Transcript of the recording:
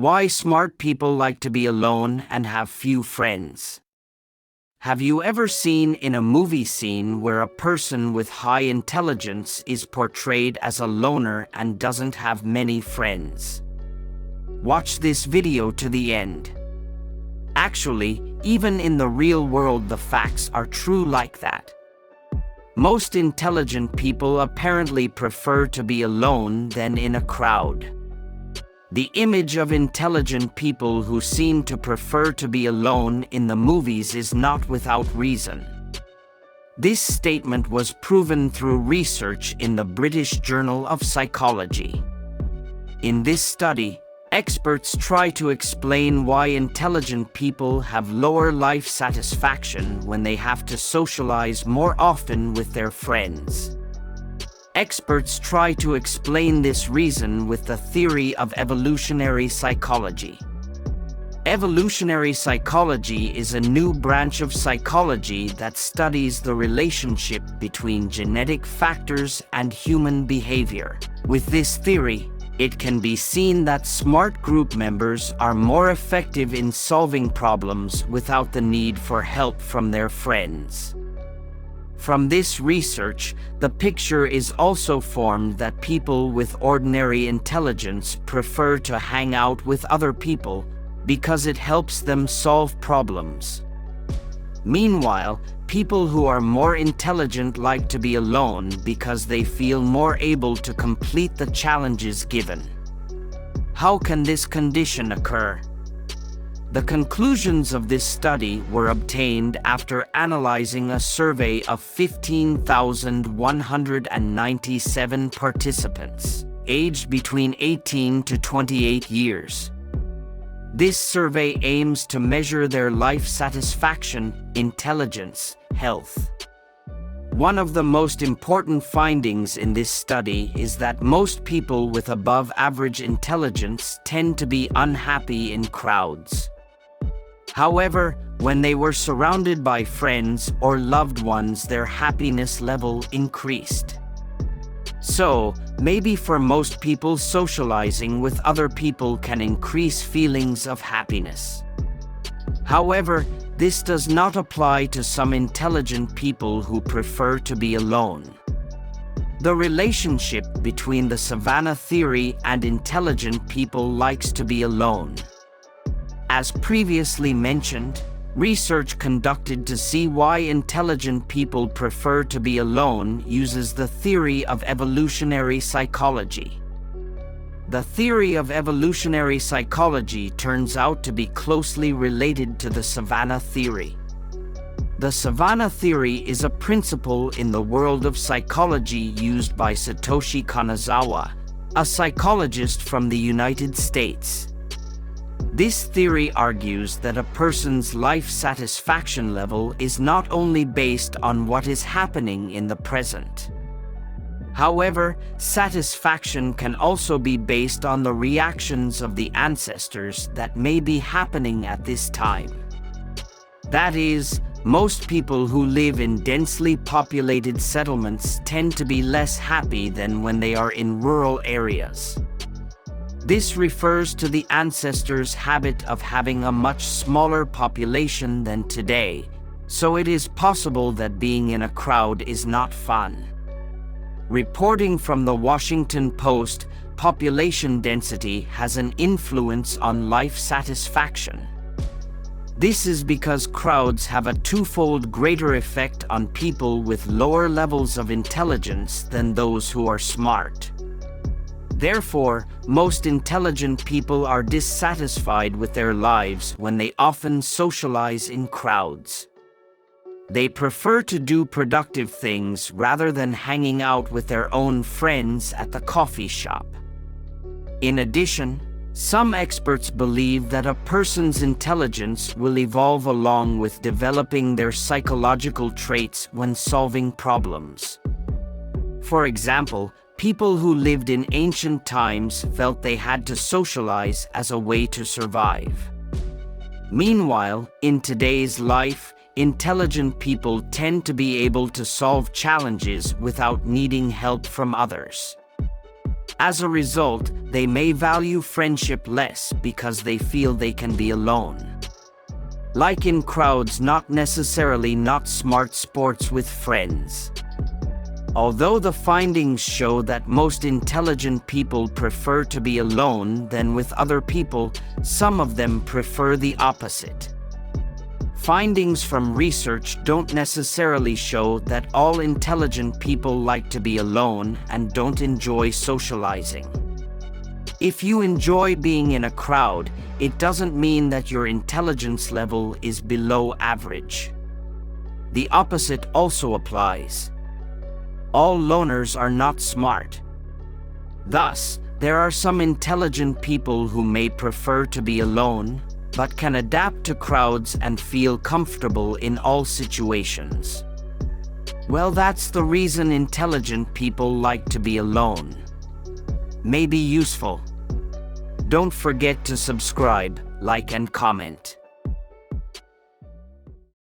Why smart people like to be alone and have few friends. Have you ever seen in a movie scene where a person with high intelligence is portrayed as a loner and doesn't have many friends? Watch this video to the end. Actually, even in the real world the facts are true like that. Most intelligent people apparently prefer to be alone than in a crowd. The image of intelligent people who seem to prefer to be alone in the movies is not without reason. This statement was proven through research in the British Journal of Psychology. In this study, experts try to explain why intelligent people have lower life satisfaction when they have to socialize more often with their friends. Experts try to explain this reason with the theory of evolutionary psychology. Evolutionary psychology is a new branch of psychology that studies the relationship between genetic factors and human behavior. With this theory, it can be seen that smart group members are more effective in solving problems without the need for help from their friends. From this research, the picture is also formed that people with ordinary intelligence prefer to hang out with other people because it helps them solve problems. Meanwhile, people who are more intelligent like to be alone because they feel more able to complete the challenges given. How can this condition occur? The conclusions of this study were obtained after analyzing a survey of 15,197 participants, aged between 18 to 28 years. This survey aims to measure their life satisfaction, intelligence, health. One of the most important findings in this study is that most people with above-average intelligence tend to be unhappy in crowds. However, when they were surrounded by friends or loved ones, their happiness level increased. So, maybe for most people, socializing with other people can increase feelings of happiness. However, this does not apply to some intelligent people who prefer to be alone. The relationship between the savannah theory and intelligent people likes to be alone. As previously mentioned, research conducted to see why intelligent people prefer to be alone uses the theory of evolutionary psychology. The theory of evolutionary psychology turns out to be closely related to the savannah theory. The savannah theory is a principle in the world of psychology used by Satoshi Kanazawa, a psychologist from the United States. This theory argues that a person's life satisfaction level is not only based on what is happening in the present. However, satisfaction can also be based on the reactions of the ancestors that may be happening at this time. That is, most people who live in densely populated settlements tend to be less happy than when they are in rural areas. This refers to the ancestors' habit of having a much smaller population than today, so it is possible that being in a crowd is not fun. Reporting from the Washington Post, population density has an influence on life satisfaction. This is because crowds have a twofold greater effect on people with lower levels of intelligence than those who are smart. Therefore, most intelligent people are dissatisfied with their lives when they often socialize in crowds. They prefer to do productive things rather than hanging out with their own friends at the coffee shop. In addition, some experts believe that a person's intelligence will evolve along with developing their psychological traits when solving problems. For example, people who lived in ancient times felt they had to socialize as a way to survive. Meanwhile, in today's life, intelligent people tend to be able to solve challenges without needing help from others. As a result, they may value friendship less because they feel they can be alone. Like in crowds, not necessarily not smart sports with friends. Although the findings show that most intelligent people prefer to be alone than with other people, some of them prefer the opposite. Findings from research don't necessarily show that all intelligent people like to be alone and don't enjoy socializing. If you enjoy being in a crowd, it doesn't mean that your intelligence level is below average. The opposite also applies. All loners are not smart. Thus, there are some intelligent people who may prefer to be alone, but can adapt to crowds and feel comfortable in all situations. Well, that's the reason intelligent people like to be alone. May be useful. Don't forget to subscribe, like, and comment.